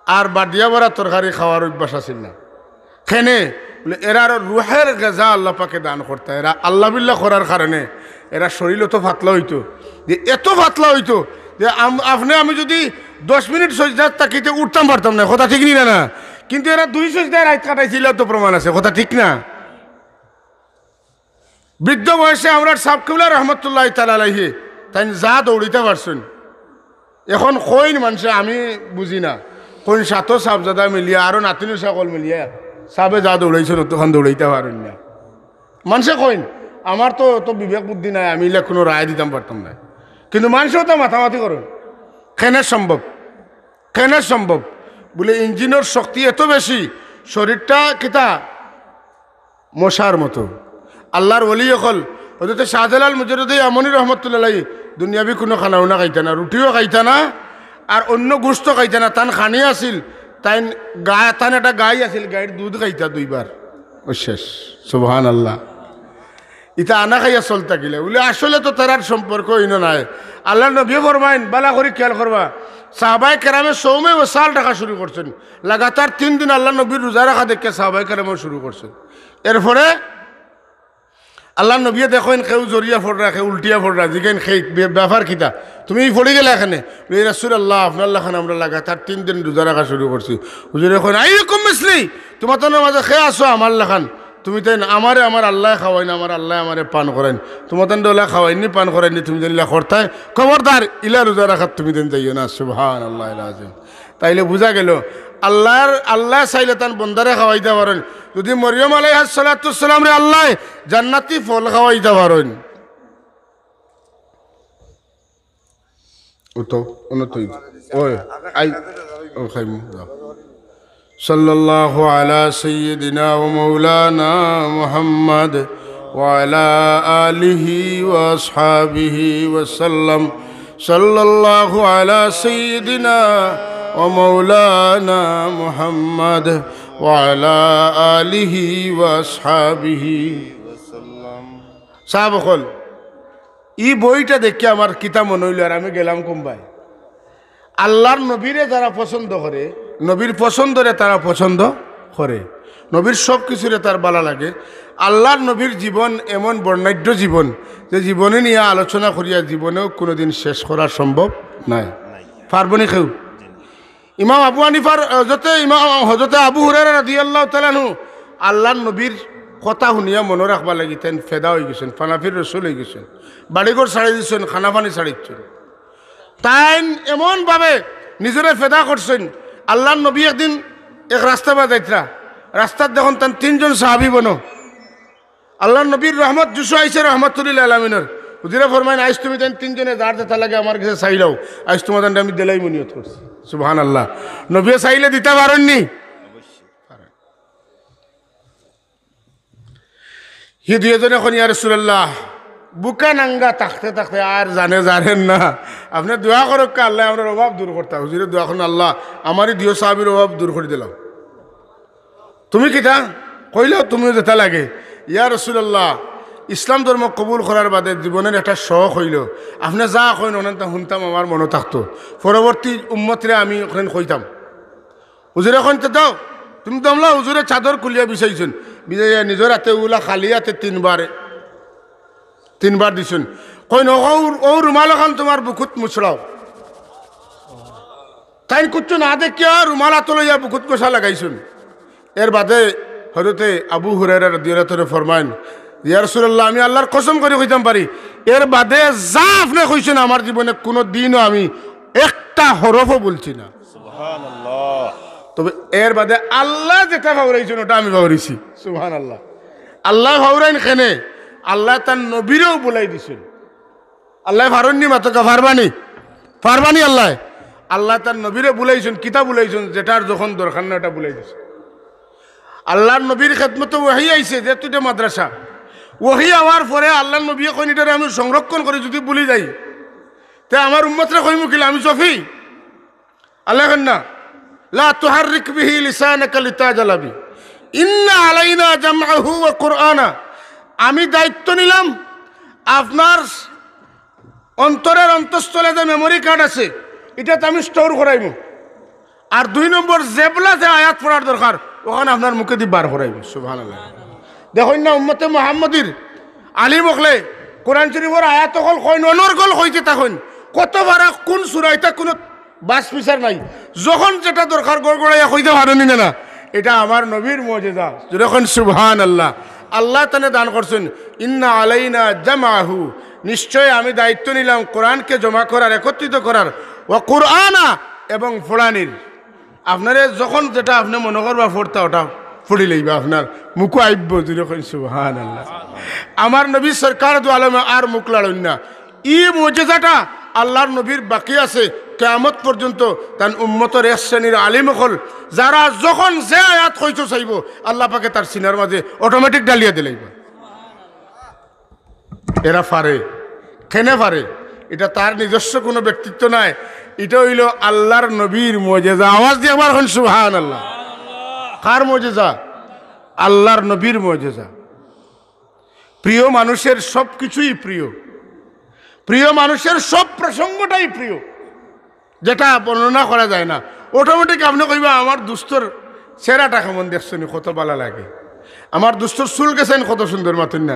আর বাদিয়া বরা তরকারি খাওয়ার অভ্যাস আছিল না। খেনে বলে এরার রুহের গাজা আল্লাহ পাকে দান করতে, এরা আল্লাহ বিল্লাহ করার কারণে এরা শরীর তো পাতলা হইতো, যে এত পাতলা হইতো যে আপনি আমি যদি 10 মিনিট সজদার তাকিতে উঠতাম পারতাম না। কথা ঠিক না? না, কিন্তু এরা 2 সজদায় রাত কাটাইছিল, তো প্রমাণ আছে। কথা ঠিক না? বৃদ্ধ বয়সে আমরা সাবকিবলা রহমতুল্লাহ তাআলা আলাইহি তাই যা দৌড়িতে পারছেন। এখন কইন মানুষে, আমি বুঝি না, কোন 7 সাবজাদা মিলিয়া আরো নাতিন সকল মিলিয়া সাবে যা দৌড়াইছেন তখন দৌড়াইতে পারেন না। মানুষে কইন, আমার তো তো বিবেক বুদ্ধি নাই, আমি এলে কোনো রায় দিতাম পারতাম না। কিন্তু মানুষও তো মাথামাতি করেন, কেনে সম্ভব? কেনে সম্ভব? বলে ইঞ্জিনের শক্তি এত বেশি, শরীরটা কিতা মশার মতো। আল্লাহর ওলি অকল হজরত শাহজালাল মুজাররদি আমনি রহমতুল্লাহ আলাইহি দুনিয়াবি কোনো খানাও না খাইতা না, রুটিও খাইতা না, আর অন্য গোস্ত খাইতা না। তান খানি আছিল, তাই গায়, তান একটা গাই আছিল, গাইয়ের দুধ খাইতা 2 বার, ও শেষ। সুবহানাল্লাহ। ইটা আনা খাইয়া চলতা গিলে বলে আসলে তো তার সম্পর্ক ইন নাই। আল্লাহ নবী ফরমাইন, বালা করে খেয়াল করবা, সাহাবায়ে কেরামে সৌমে ওসাল রাখা শুরু করছেন। লাগাতার 3 দিন আল্লাহ নবীর রোজা রাখা দেখে সাহাবায়ে কেরামও শুরু করছেন। এরপরে আল্লাহ নবী দেখেন কেউ জরিয়া ফোড়রা, কেউ উল্টিয়া ফোড়রা, জিগেন সেই ব্যাপার কিতা তুমি পড়ে গেলে এখানে? রাসূলুল্লাহ আপনার লাখান আমরা লাগাতার 3 দিন রোজা রাখা শুরু করছি। হুজুর এখন আইকুম মিসলি, তোমার তো নামাজে খেয়ে আসো আমার লাখান, তুমি তাই আমারে আমার আল্লাহ খাওয়াইন, আমার আল্লাহ আমারে পান করেন, তোমার তেন ওলা খাওয়াইনি পান করাইনি, তুমি যেন করতাই খবরদার ইলা রোজা রাখার তুমি দেন যাইও না। সুবহানাল্লাহ আযীম। তাইলে বোঝা গেল আল্লাহ চাইলে তান বন্দারে খাওয়াইতে পারেন। যদি মরিয়ম আলাইহিস সালাতু ওয়াস সালাম রে আল্লাহ জান্নাতি ফল খাওয়াইতে পারেন, ও তো অনতই ওই আই ও খাইমু। সাল্লাল্লাহু আলা সাইয়্যিদিনা ওয়া মাওলানা মুহাম্মদ ওয়া আলা আলিহি ওয়া আসহাবিহি ওয়া সাল্লাম। সাল্লাল্লাহু আলা সাইয়্যিদিনা ওয়া মাওলানা মুহাম্মদ ওয়া আলা আলিহি ওয়া আসহাবিহি ওয়া সাল্লাম। সাহাবগণ, এই বইটা দেখে আমার কিতা মনে হইল, আর আমি গেলাম কোম্বাই। আল্লাহর নবীরে যারা পছন্দ করে নবীর পছন্দরে তারা পছন্দ করে, নবীর সব কিছুরে তার ভালো লাগে। আল্লাহর নবীর জীবন এমন বর্ণাঢ্য জীবন যে জীবনে নিয়ে আলোচনা করিয়া জীবনেও কোনোদিন শেষ করা সম্ভব নাই। পারবনি কেউ? ইমাম আবু হানিফার হযরতে আবু হুরায়রা রাদিয়াল্লাহু তাআলা আনহু আল্লাহর নবীর কথা শুনিয়া মনে রাখবা লাগিতেন, ফেদা হয়ে গেছেন, ফানাফির রসুল হয়ে গেছেন, বাড়িঘর ছাড়ি দিচ্ছেন, খানাপানি ছাড়িচ্ছেন। তাই এমনভাবে নিজেরা ফেদা করছেন। আল্লাহর নবী একদিন এক রাস্তা বা যাইত্রা, রাস্তার দেখুন তার তিনজন সাহাবি বনো, আল্লাহর নবীর রহমত জুসু আইসে রহমতুল্লাহ আলমিনের হুজুরে ফরমাইন, আইস তুমি তাই তিনজনে যার যেটা লাগে আমার কাছে চাইলাও, আইস তোমার আমি দিলাই মনিয়ত করছি। সুবহানাল্লাহ। নবী চাইলে দিতে পারেননি? হি দুইজনে এখন ইয়া রাসূলুল্লাহ বুকা নাঙ্গা থাকতে থাকতে আর জানেন না, আপনি দোয়া করক আল্লাহ আমরা অভাব দূর করতে। হুজুরে দোয়া করুন, আল্লাহ আমারই দিও সাহাবীর অভাব দূর করে দিলাম। তুমি কিতা কইলেও তুমিও যেটা লাগে। ইয়া রাসূলুল্লাহ ইসলাম ধর্ম কবুল করার বাদে জীবনের একটা শখ হইল, আপনি যা কইন অনন্ত শুনতাম, আমার মনে থাকতো, পরবর্তী উম্মতরে আমি ওখানে কইতাম। হুজুরে এখন তো দাও তুমি তো আমলা হুজুরে চাদর খুলিয়া বিছাইছেন, বিছাইয়া নিজের হাতে ওগুলা খালি হাতে তিনবার দিছেন। কইন ও রুমাল এখন তোমার বুকুত মুছড়াও। তাই কুচ্ছু না দেখিয়া রুমাল হাতে লইয়া বুকুত কষা লাগাইছেন। এর বাদে হযরতে আবু হুরায়রা রাদিয়াল্লাহু তাআলা ফরমাইন, ইয়া রাসূলুল্লাহ আমি আল্লাহর কসম করে কইতাম পারি, এর বাদে যা আপনি কইছেন আমার জীবনে কোনো দিনও আমি একটা হরফও বলছি না। সুবহানাল্লাহ। তবে এর বাদে আল্লাহ যেটা ভাবরাইছেন ওটা আমি ভাবরাইছি। সুবহানাল্লাহ। আল্লাহ ভাবরাইন কেনে? আল্লাহ তার নবীরেও বলাই দিছেন। আল্লাহ ফারুননি মাতকা ফারবানি আল্লাহ তার নবীরে বুলাইছেন, কিতাব বুলাইছেন, যেটার যখন দরকার না এটা বুলাই দিছেন। আল্লাহর নবীর খেদমতে ওহী আইছে, যেহেতু এটা মাদ্রাসা, ওহী হওয়ার পরে আল্লাহর নবী কইন এটারে আমি সংরক্ষণ করে যদি ভুলি যাই তে আমার উম্মতরা কইমু কিলা আমি সফি? আল্লাহ কেন না লা তুহাররিক বিহি লিসানাকা লিতাজালা বি ইন্না আলাইনা জামআহু ওয়া কুরআনা। আমি দায়িত্ব নিলাম আপনার অন্তরের অন্তঃস্থলে যে মেমোরি কার্ড আছে এটাতে আমি স্টোর করাইব, আর 2 নম্বর জেবলা যে আয়াত পড়ার দরকার ওখানে আপনার মুখে দিয়ে বার করাইব। সুবহানাল্লাহ। দেখুন না উম্মতে মুহাম্মদীর আলী বকলে কোরআন শরীফের আয়াত হল কইন অনর্গল হইতে তখন কত বারা কোন সূরা এটা কোনো বাস বিচার নাই, যখন যেটা দরকার গড়গড়াইয়া কইতে পারেনি না, এটা আমার নবীর মুজিজা। যখন সুবহানাল্লাহ। আল্লাহ তানে দান করছেন ইন্না আলাইনা জামাহু, নিশ্চয় আমি দায়িত্ব নিলাম কোরআনকে জমা করার, একত্রিত করার, ওয়া কুরআনা এবং ফোড়ানির। আপনারে যখন যেটা আপনি মনে করবা ফোড়তা ওটা ফুড়ি লইবা, আপনার মুখও আইব। যখন সুবহানাল্লাহ। আমার নবী সরকার দু আলমে আর মুখ লাড়ন না। ই মুজিজাটা আল্লাহর নবীর বাকি আছে কিয়ামত পর্যন্ত। তার উম্মতের এক শ্রেণীর আলিম হল যারা যখন যে আয়াত কইতো চাইব আল্লাহ পাকে তার সিনার মাঝে অটোমেটিক ডালিয়া দিলাইব। এরা পারে, কেনে পারে? এটা তার নিজস্ব কোনো ব্যক্তিত্ব নাই, এটা হইল আল্লাহর নবীর মুজিজা। আওয়াজ দিয়ে আমার হন সুবহানাল্লাহ। কার মুজিজা? আল্লাহর নবীর মুজিজা। প্রিয় মানুষের সব কিছুই প্রিয় মানুষের সব প্রসঙ্গটাই প্রিয়, যেটা বর্ণনা করা যায় না। অটোমেটিক আপনি কইবা আমার দুস্তর চেহারাটা কেমন দেখছেন, কত ভালো লাগে, আমার দুস্তর চুল গেছেন কত সুন্দর মাতুন না।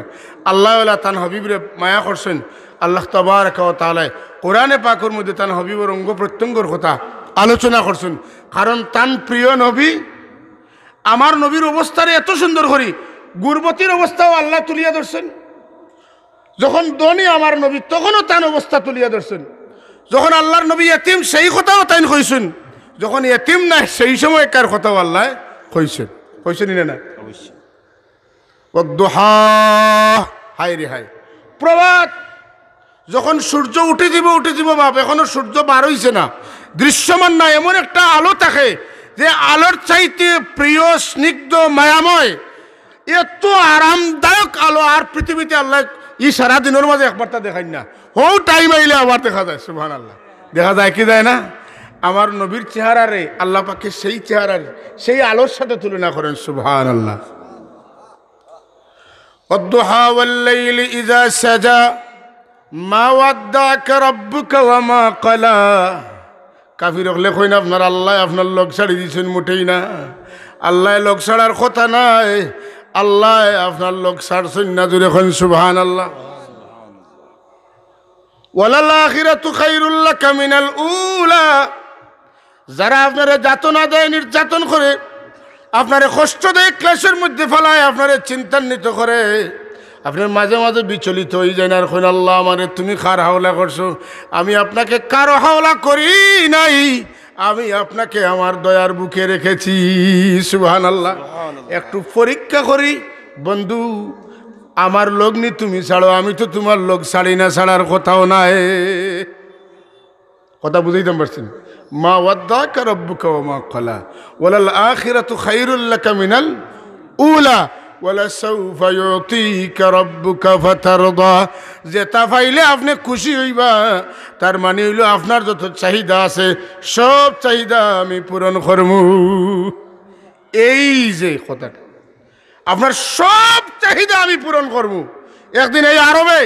আল্লাহ তান হবিবরে মায়া করছেন। আল্লাহ তাবারাকা ওয়া তাআলা কোরআনে পাকের মধ্যে তান হবিবর অঙ্গ প্রত্যঙ্গর কথা আলোচনা করছেন। কারণ তান প্রিয় নবী, আমার নবীর অবস্থারে এত সুন্দর করি, গুরবতীর অবস্থাও আল্লাহ তুলিয়া ধরছেন। যখন ধনী আমার নবী তখনও তান অবস্থা তুলিয়া ধরছেন। যখন আল্লাহর নবী এতিম সেই কথাও তাই কইছেন, যখন এতিম নাই সেই সময় কার কথাও আল্লাহ কইছেন না? অবশ্যই। ওয়াদ্দুহা, হায় রে হায়, প্রভাত যখন সূর্য উঠে দিব বাপ, এখনো সূর্য বার হইছে না, দৃশ্যমান না, এমন একটা আলো থাকে যে আলোর চাইতে প্রিয়, স্নিগ্ধ, মায়াময়, এত আরামদায়ক আলো আর পৃথিবীতে আল্লাহ সারা দিনের মাঝে একবারটা দেখাই না। টাইম আইলে আবার দেখা যায়। সুবহানাল্লাহ। দেখা যায় কি যায় না? আমার নবীর চেহারারে আল্লাহ পাকে সেই চেহারার সেই আলোর সাথে তুলনা করেন। সুবহানাল্লাহ। ওয়াদ্দুহা ওয়াল লাইলি ইযা সাজা মা ওয়াদ্দাকা রাব্বুকা ওয়া মা ক্বালা কাফির হলে কই না আপনার আল্লাহ আপনার লোক ছাড়ি দিয়েছেন, মোটেই না। আল্লাহ লোক ছাড়ার কথা নাই, আল্লাহ আপনার লোক ছাড়ছেন না। জুড়ে এখন সুবহানাল্লাহ। ওয়ালাল আখিরাতু খায়রুল লাকা মিনাল উলা। যারা আপনারে যাতনা দেয়, নির্যাতন করে, আপনারে কষ্ট দেয়, ক্লেশের মধ্যে ফেলায়, আপনারে চিন্তান্বিত করে, আপনার মাঝে মাঝে বিচলিত হয়ে যায় না, আর কইন আল্লাহ আমারে তুমি কার হাওলা করছো? আমি আপনাকে কারো হাওলা করি নাই, আমি আপনাকে আমার দয়ার বুকে রেখেছি। সুবহানাল্লাহ। একটু পরীক্ষা করি, বন্ধু আমার লোক নি তুমি ছাড়ো, আমি তো তোমার লোক ছাড়ি না, ছাড়ার কথাও নাই। কথা বুঝাইতে পারছেন? মা ওয়াদ্দাকা রাব্বুকা ওয়া মা ক্বালা ওয়ালাল আখিরাতু খায়রুল লাকা মিনাল উলা ওয়ালা সাউফা ইউতিকা রাব্বুকা ফাতারদা। যেটা পাইলে আপনি খুশি হইবা, তার মানে হইল আপনার যত চাহিদা আছে সব চাহিদা আমি পূরণ করবো। এই যে কথাটা, আপনার সব চাহিদা আমি পূরণ করবো। একদিন এই আরবে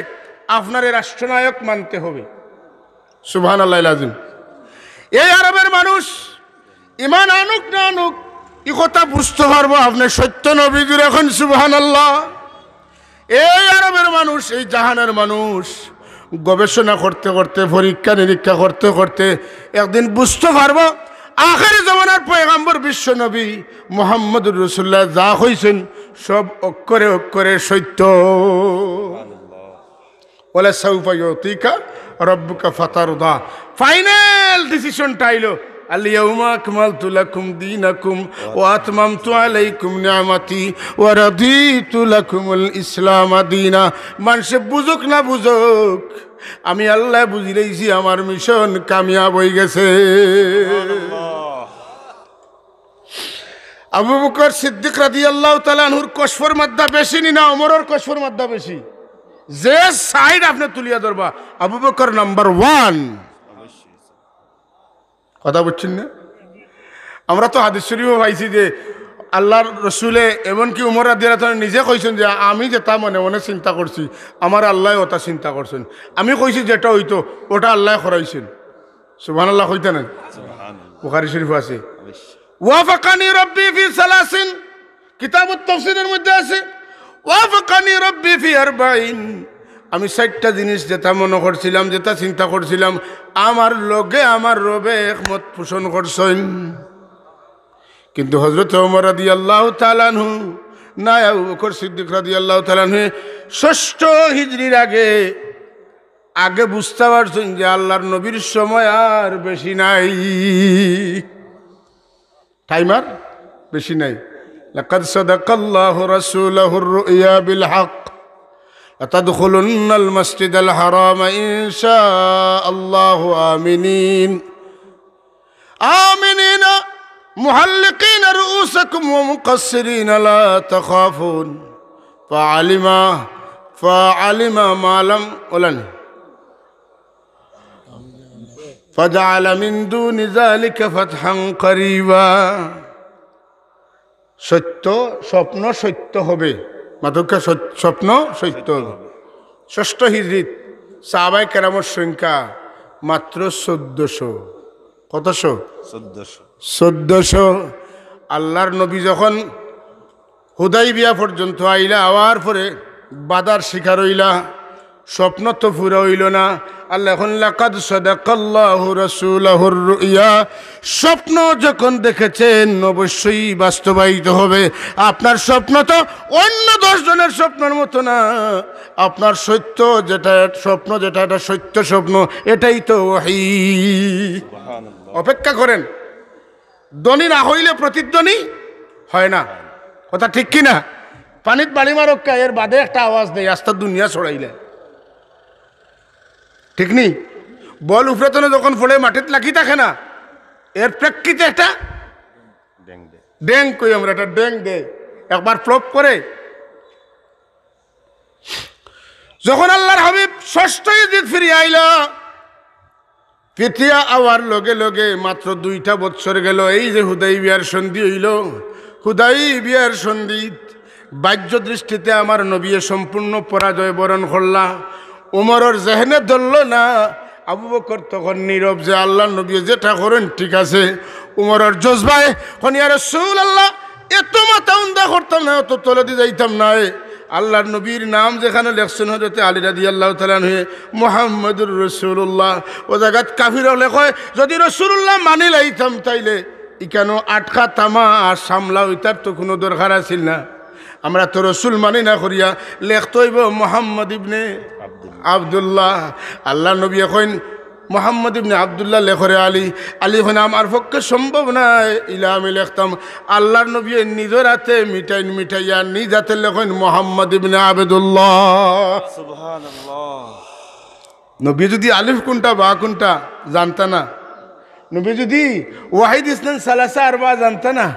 আপনার এই রাষ্ট্রনায়ক মানতে হবে। সুবহানাল্লাহ আযীম। এই আরবের মানুষ ইমান আনুক না আনুক, এই কথা বুঝতে পারবো আপনি সত্য নবীদের। এখন সুবহানাল্লাহ। এই আরবের মানুষ, এই জাহানের মানুষ গবেষণা করতে করতে, পরীক্ষা নিরীক্ষা করতে করতে একদিন বুঝতে পারবো আখেরি জমানার পয়গম্বর বিশ্ব নবী মুহাম্মদুর রাসূলুল্লাহ যা হইছেন সব অক্ষরে অক্ষরে সত্য। ওয়ালা সাউফা ইউতিকা রাব্বুকা ফাতারদা। ফাইনাল ডিসিশনটা আইলো, আল-ইয়াউমা আকমালতু লাকুম দীনাকুম ওয়া আতমামতু আলাইকুম নি'মাতি ওয়া রাদিতু লাকুমুল ইসলাম দীনা। মানুষে বুঝুক না বুঝুক, আমি আল্লাহ বুঝি লইছি, আমার মিশন কামিয়াব হয়ে গেছে। আবু বকর সিদ্দিক রাদিয়াল্লাহু তাআলা আনহুর কসফর মাদ্দা বেশি না ওমরের কসফর মাদ্দা বেশি? যে সাইড আপনি তুলিয়া ধরবা, আবু বকর নাম্বার 1। কথা বুঝছেন না? আমরা তো হাদিস শরীফও পাইছি যে আল্লাহর রসুলে এমনকি উমর রাদিয়াল্লাহু তাআলা নিজে কইছেন যে আমি যেটা মনে মনে চিন্তা করছি আমার আল্লাহ ওটা চিন্তা করছেন, আমি কইছি যেটা হইতো ওটা আল্লাহ করাইছেন। সুবহানাল্লাহ কইতে না? বুখারী শরীফ আছে ওয়াফাকানি রব্বি ফি সালাসিন, কিতাবুত তাফসীরের মধ্যে আছে ওয়াফাকানি রব্বি ফি 40। আমি 60টা জিনিস যেটা মনে করছিলাম, যেটা চিন্তা করছিলাম, আমার লগে আমার রবে একমত পোষণ করছেন। কিন্তু হযরত ওমর রাদিয়াল্লাহু তাআলা আনহু না আবু বকর সিদ্দিক রাদিয়াল্লাহু তাআলা আনহু 6ষ্ঠ হিজরির আগে বুঝতে পারছেন যে আল্লাহর নবীর সময় আর বেশি নাই, টাইম আর বেশি নাই। লাকাদ সাদাকাল্লাহু রাসূলাহুর রুয়া বিল হক লাতাদখুলুন্নাল মাসজিদাল হারাম ইনশাআল্লাহু আমিনিন আমিনিনা মুহাল্লিকিনা রুউসাকুম ওয়া মুকাসসিরিনা লা তাখাফুন ফাআলিমা মা লাম উলান ফাজআলা মিন দুনি যালিকা ফাতহান করিবা। সত্য স্বপ্ন সত্য হবে, মাধুকা স্বপ্ন সত্য হবে। 6ষ্ঠ হিজরিত সাহাবায়ে কেরামের সংখ্যা মাত্র 1400। কতশো? 1400। আল্লাহর নবী যখন হুদাইবিয়া পর্যন্ত আইলা, আওয়ার পরে বাদার শিকার হইলা, স্বপ্ন তো পুরা হইল না। আল্লাহ এখন লাকাদ সাদাকাল্লাহু রাসূলাহুর রুয়া, স্বপ্ন যখন দেখেছেন অবশ্যই বাস্তবায়িত হবে। আপনার স্বপ্ন তো অন্য 10 জনের স্বপ্নের মতো না, আপনার সত্য যেটা স্বপ্ন, যেটা এটা সত্য স্বপ্ন, এটাই তো ওহী। অপেক্ষা করেন, ধ্বনি না হইলে প্রতিধ্বনি হয় না। কথা ঠিক কি না? পানিত বাড়ি মারক্কা এর বাদে একটা আওয়াজ দেয়, আস্তা দুনিয়া ছড়াইলে, ঠিক নি? বল উফরাতনে যখন ফলে মাটিতে লাগি থাকে না, এর প্রেক্ষিতে একটা ড্যাং কই আমরা, একটা ড্যাং দে একবার ফ্লপ করে। যখন আল্লাহর হাবিব 6ষ্ঠ হিজরিত ফিরে আইলা, ফিরিয়া আওয়ার লগে লগে মাত্র 2টা বছর গেল। এই যে হুদাইবিয়ার সন্ধি হইল, হুদাইবিয়ার সন্ধিত বাহ্য দৃষ্টিতে আমার নবী সম্পূর্ণ পরাজয় বরণ করলা। উমরের জেহেনে ধরল না আবু বকর তখন নীরব, যে আল্লাহ নবী যেটা করেন ঠিক আছে। উমরের জজবায় কোন ইয়া রাসূলুল্লাহ, এত মাথা উন্দা করতাম না, অত তলে দিয়ে যাইতাম না। আল্লাহর নবীর নাম যেখানে লেখছেন হযরত আলী রাদিয়াল্লাহু তাআলা আনহু মুহাম্মদুর রাসূলুল্লাহ, ও জায়গাত কাফির হলে কয় যদি রাসূলুল্লাহ মানি লাইতাম তাইলে কেন আটকা তামা আর সামলা হইতার তো কোনো দরকার আছিল না। আমরা তো রসুল মানি না করিয়া লেখতে হইব মোহাম্মদ ইবনে আবদুল্লাহ। আল্লাহ নবী এখন মোহাম্মদ ইবনে আবদুল্লাহ লেখরে আলী, আলী এখন আমার পক্ষে সম্ভব না, ইলা আমি লেখতাম। আল্লাহর নবী নিজের হাতে মিঠাইয়া নিজ হাতে লেখেন মোহাম্মদ ইবনে আবদুল্লাহ। সুবহানাল্লাহ। নবী যদি আলিফ কোনটা বা কোনটা জানতা না, নবী যদি ওয়াহিদ ইসলাম সালাসা আরবা জানতা না,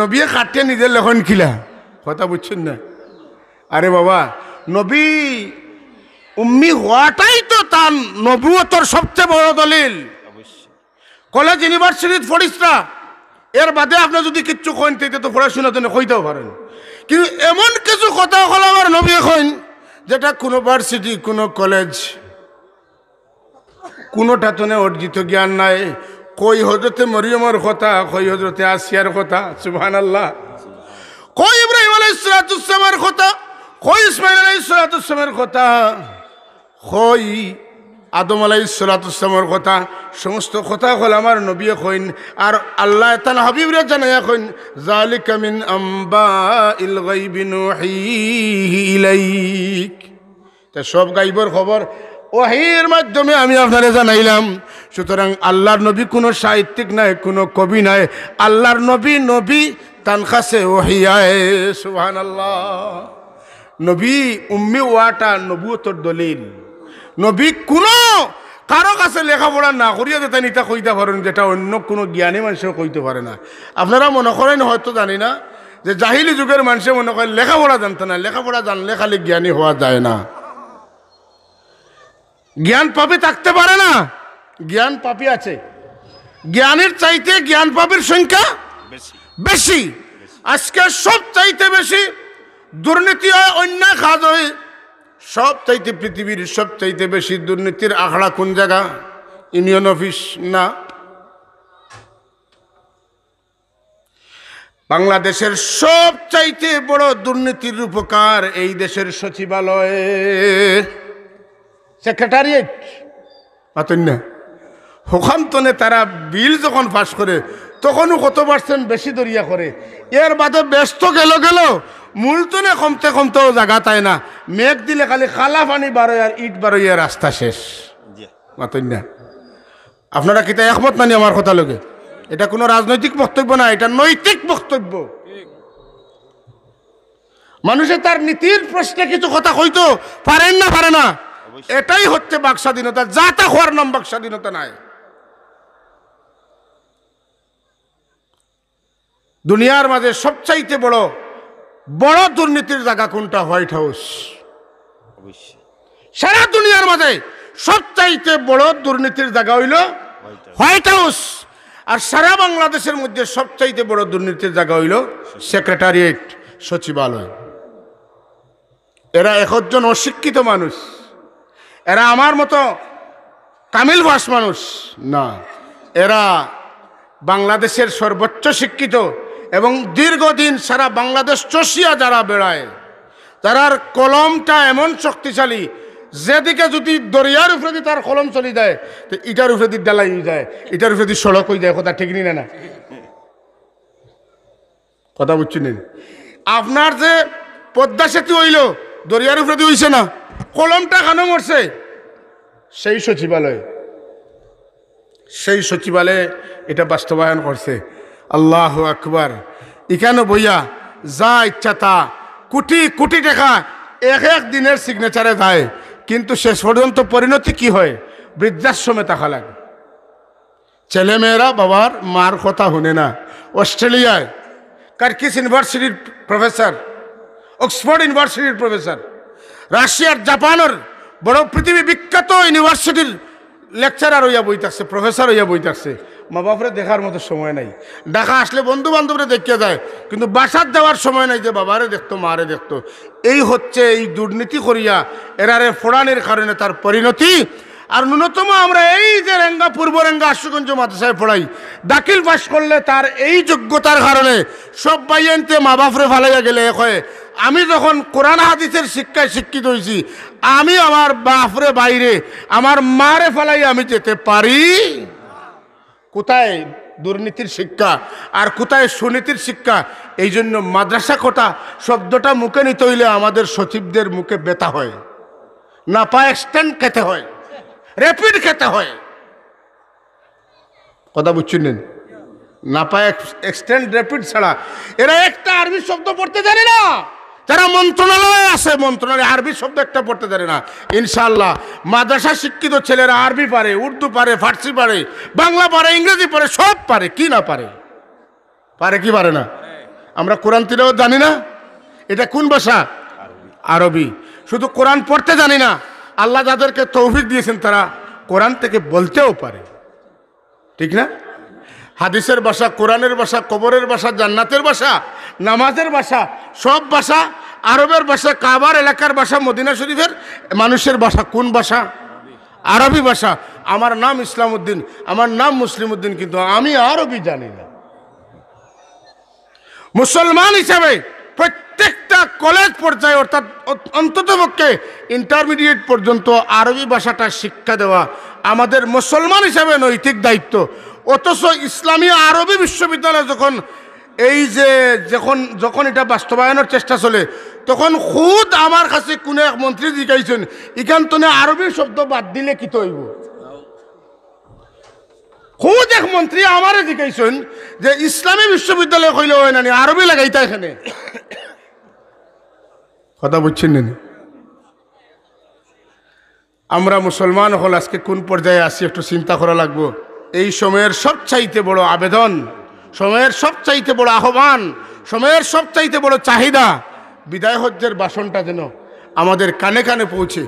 নবী কাটিয়ে নিজের লেখন খিলা। কথা বুঝছেন না? আরে বাবা, নবী উম্মি হওয়াটাই তো তার নবুয়তর সবচেয়ে বড় দলিল। কলেজ ইউনিভার্সিটির পড়িসরা, এর বাদে আপনি যদি কিচ্ছু কইন তো পড়াশোনা তো কইতেও পারেন, কিন্তু এমন কিছু কথা হল আমার নবী কইন যেটা কোনো ভার্সিটি, কোনো কলেজ, কোনোটা তো অর্জিত জ্ঞান নাই। কই হজরতে মরিয়মের কথা, কই হজরতে আসিয়ার কথা, সুবহানাল্লাহ, কই ইব্রাহিম আলাইহিস সালামের কথা, কই ইসমাইল আলাইহিস সালামের কথা, কই আদম আলাইহিস সালামের কথা। সমস্ত কথা হল আমার নবী কইন, আর আল্লাহ তাআলা হাবিবরে জানাইয়া কইন যালিকা মিন আম্বাইল গায়বি নুহিহি ইলাইক। তা সব গায়বের খবর ওহীর মাধ্যমে আমি আপনারে জানাইলাম। সুতরাং আল্লাহর নবী কোনো সাহিত্যিক নাই, কোনো কবি নাই, আল্লাহর নবী নবী তান কাছে ওহী আয়। সুবহানাল্লাহ। নবী উম্মি ওয়াটা নবুয়তর দলিল। নবী কোনো কারো কাছে লেখাপড়া না করিয়া যেটা নিতা কইতে পারেন, যেটা অন্য কোনো জ্ঞানী মানুষও কইতে পারে না। আপনারা মনে করেন, হয়তো জানি না, যে জাহিলি যুগের মানুষে মনে করেন লেখাপড়া জানতো না, লেখাপড়া জানলে খালি জ্ঞানী হওয়া যায় না। জ্ঞান পাপি থাকতে পারে না, জ্ঞান পাপি আছে। জ্ঞানের চাইতে জ্ঞান পাপির সংখ্যা বেশি। আজকে সব চাইতে বেশি দুর্নীতি হয়, অন্যায় কাজ হয়। সব চাইতে পৃথিবীর সব চাইতে বেশি দুর্নীতির আখড়া কোন জায়গা? ইউনিয়ন অফিস না, বাংলাদেশের সব চাইতে বড় দুর্নীতির রূপকার এই দেশের সচিবালয়, সেক্রেটারিয়েট। পাতেন না, ওখানে তারা বিল যখন পাস করে তখনও কত পার্সেন্ট বেশি দরিয়া করে। এর বাদে ব্যস্ত গেল মূলতনে কমতে কমতেও জায়গা তাই না। মেঘ দিলে খালি খালা পানি বারোয় আর ইট বারোয়, রাস্তা শেষ। পাতেন না? আপনারা কিতা একমত নানি আমার কথা লগে? এটা কোনো রাজনৈতিক বক্তব্য না, এটা নৈতিক বক্তব্য। মানুষে তার নীতির প্রশ্নে কিছু কথা কইতো পারেন না, পারে না, এটাই হচ্ছে বাক স্বাধীনতা। যা তা হওয়ার নাম বাক স্বাধীনতা নাই। দুনিয়ার মাঝে সবচাইতে বড় বড় দুর্নীতির জায়গা কোনটা? White house. সারা দুনিয়ার মাঝে সবচাইতে বড় দুর্নীতির জায়গা হইল হোয়াইট হাউস। আর সারা বাংলাদেশের মধ্যে সবচাইতে বড় দুর্নীতির জায়গা হইল সেক্রেটারিয়েট, সচিবালয়। এরা একজন অশিক্ষিত মানুষ, এরা আমার মতো তামিল ভাষ মানুষ না, এরা বাংলাদেশের সর্বোচ্চ শিক্ষিত এবং দীর্ঘদিন সারা বাংলাদেশ চষিয়া যারা বেড়ায়, তারার কলমটা এমন শক্তিশালী, যেদিকে যদি দরিয়ার উপরে দিয়ে তার কলম চলে যায় তো ইটার উপরে দিয়ে ডালাই হয়ে যায়, ইটার উপরে দিয়ে সড়ক হয়ে যায়। কথা ঠিক নি না? কথা বুঝছি নি? আপনার যে পদ্মা সেতু হইল দরিয়ার উপরে দিয়ে হইছে না, কলমটা কেন মরছে? সেই সচিবালয়, সেই সচিবালয়ে এটা বাস্তবায়ন করছে। আল্লাহু আকবার। এখানে বইয়া যা ইচ্ছা তা কোটি কোটি টাকা এক দিনের সিগনেচারে যায়, কিন্তু শেষ পর্যন্ত পরিণতি কি হয়? বৃদ্ধাশ্রমে থাকা লাগে। ছেলেমেয়েরা বাবার মার কথা শুনে না। অস্ট্রেলিয়ায় কার্কিস ইউনিভার্সিটির প্রফেসর, অক্সফোর্ড ইউনিভার্সিটির প্রফেসর, রাশিয়ার জাপানের বড় পৃথিবী বিখ্যাত ইউনিভার্সিটির লেকচারার হইয়া বই থাকছে, প্রফেসর হইয়া বই থাকছে। মা বাপরে দেখার মতো সময় নাই। ঢাকা আসলে বন্ধু বান্ধবরে দেখিয়ে যায়, কিন্তু বাসার যাওয়ার সময় নাই যে বাবারে দেখতো, মারে দেখতো। এই হচ্ছে এই দুর্নীতি করিয়া এরারে ফোড়ানোর কারণে তার পরিণতি। আর ন্যূনতম আমরা এই যে রেঙ্গা পূর্ব রেঙ্গা আশুগঞ্জ মাদ্রাসায় পড়াই, দাখিল পাশ করলে তার এই যোগ্যতার কারণে সব বাইনতে মা বাপরে ফালাইয়া গেলে এক হয়। আমি যখন কোরআন হাদিসের শিক্ষায় শিক্ষিত হয়েছি, আমি আমার বাপরে বাইরে আমার মারে ফালাই আমি যেতে পারি? কোথায় দুর্নীতির শিক্ষা আর কোথায় সুনীতির শিক্ষা? এই জন্য মাদ্রাসা কোটা শব্দটা মুখে নিতে হইলে আমাদের সচিবদের মুখে ব্যথা হয়, না পায় এক্সটেন্ড খেতে হয়, র্যাপিড খেতে হয়। কথা বুঝছেন? না পায় এক্সটেন্ড র্যাপিড ছাড়া এরা একটা আরবি শব্দ পড়তে জানে না। যারা মন্ত্রণালয়ে আছে, মন্ত্রণালয়ে আরবি শব্দ একটা পড়তে জানে না। ইনশাআল্লাহ মাদ্রাসা শিক্ষিত ছেলেরা আরবি পারে, উর্দু পারে, ফার্সি পারে, বাংলা পারে, ইংরেজি পারে, সব পারে। কি না পারে? পারে কি পারে না? আমরা কোরআন তিলাওয়াত জানি না? এটা কোন ভাষা? আরবি। শুধু কোরআন পড়তে জানি না, আল্লাহ যাদেরকে তৌফিক দিয়েছেন তারা কোরআন থেকে বলতেও পারে, ঠিক না? হাদিসের ভাষা, কোরআনের ভাষা, কবরের ভাষা, জান্নাতের ভাষা, নামাজের ভাষা, সব ভাষা। আরবের ভাষা, কাবার এলাকার ভাষা, মদিনা শরীফের মানুষের ভাষা কোন ভাষা? আরবি ভাষা। আমার নাম ইসলাম উদ্দিন, আমার নাম মুসলিম উদ্দিন, কিন্তু আমি আরবি জানি না। মুসলমান হিসাবে প্রত্যেকটা কলেজ পর্যায়ে অর্থাৎ অন্ততপক্ষে ইন্টারমিডিয়েট পর্যন্ত আরবি ভাষাটা শিক্ষা দেওয়া আমাদের মুসলমান হিসাবে নৈতিক দায়িত্ব। অথচ ইসলামী আরবি বিশ্ববিদ্যালয় যখন এই যে যখন এটা বাস্তবায়নের চেষ্টা চলে, তখন খুদ আমার কাছে কোনো এক মন্ত্রী জিজ্ঞাসেন, এখান তো আরবি শব্দ বাদ দিলে কি তৈব? খুদ এক মন্ত্রী আমারে জিজ্ঞাসেন যে ইসলামী বিশ্ববিদ্যালয় কইলে হয় না, আরবি লাগাইতা এখানে। কথা বুঝছেন না? আমরা মুসলমান হল আজকে কোন পর্যায়ে আসি একটু চিন্তা করা লাগবো। এই সময়ের সবচাইতে বড় আবেদন, সময়ের সবচাইতে বড় আহ্বান, সময়ের সবচাইতে বড় চাহিদা, বিদায় হজ্জের বাসনটা যেন আমাদের কানে কানে পৌঁছে,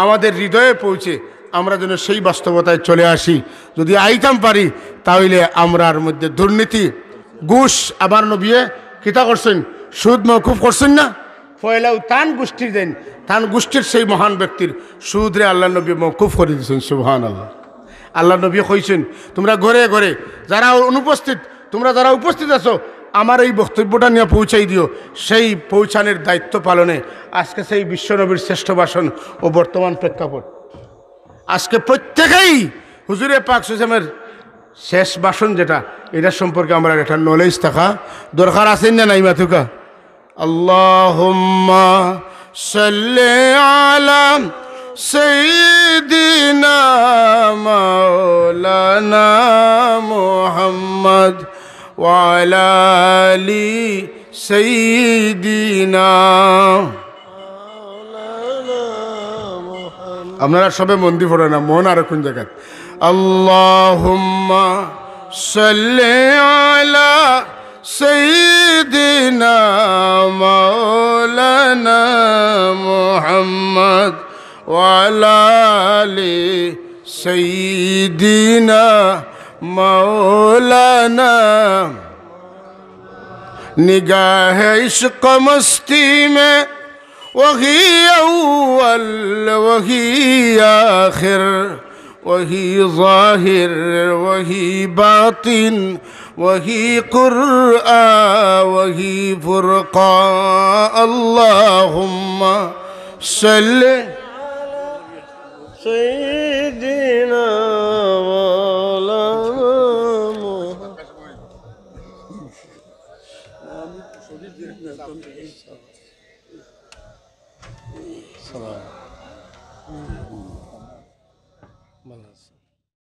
আমাদের হৃদয়ে পৌঁছে, আমরা যেন সেই বাস্তবতায় চলে আসি। যদি আইতাম পারি তাহলে আমরার মধ্যে দুর্নীতি, ঘুষ, আবার নবিয়ে কিতা করছেন, সুদ মওকুফ করছেন না, ফয়লাও তান গোষ্ঠীর দেন, তান গোষ্ঠীর সেই মহান ব্যক্তির সুদরে আল্লাহ নবী মওকুফ করে দিয়েছেন। সুবহানাল্লাহ। আল্লাহ নবী কইছেন, তোমরা ঘরে ঘরে যারা অনুপস্থিত, তোমরা যারা উপস্থিত আছো, আমার এই বক্তব্যটা নিয়ে পৌঁছাই দিও। সেই পৌঁছানোর দায়িত্ব পালনে আজকে সেই বিশ্বনবীর শ্রেষ্ঠ ভাষণ ও বর্তমান প্রেক্ষাপট, আজকে প্রত্যেকেই হুজুরে পাক সুসমের শেষ ভাষণ যেটা, এটা সম্পর্কে আমরা একটা নলেজ থাকা দরকার আছে না নাই মাতুকা? আল্লাহুম্মা সাল্লি আলা সাইয়্যিদিনা মাওলানা মুহাম্মদ ওয়া আলা আলি সাইয়্যিদিনা। আপনারা সবে মন্দি পড়ে না, মন আর কোন জায়গায়? আল্লাহুম্মা সাল্লি আলা সাইয়্যিদিনা মাওলানা মুহাম্মদ ওয়া আলা আলি সাইয়্যিদিনা মাওলানা। निगाह इश्क मस्ती में वही अव्वल वही आखिर वही ज़ाहिर वही बातिन वही कुरआ वही फुरक़ा। अल्लाहुम्मा सल्लि सय्यिदिना मौलाना।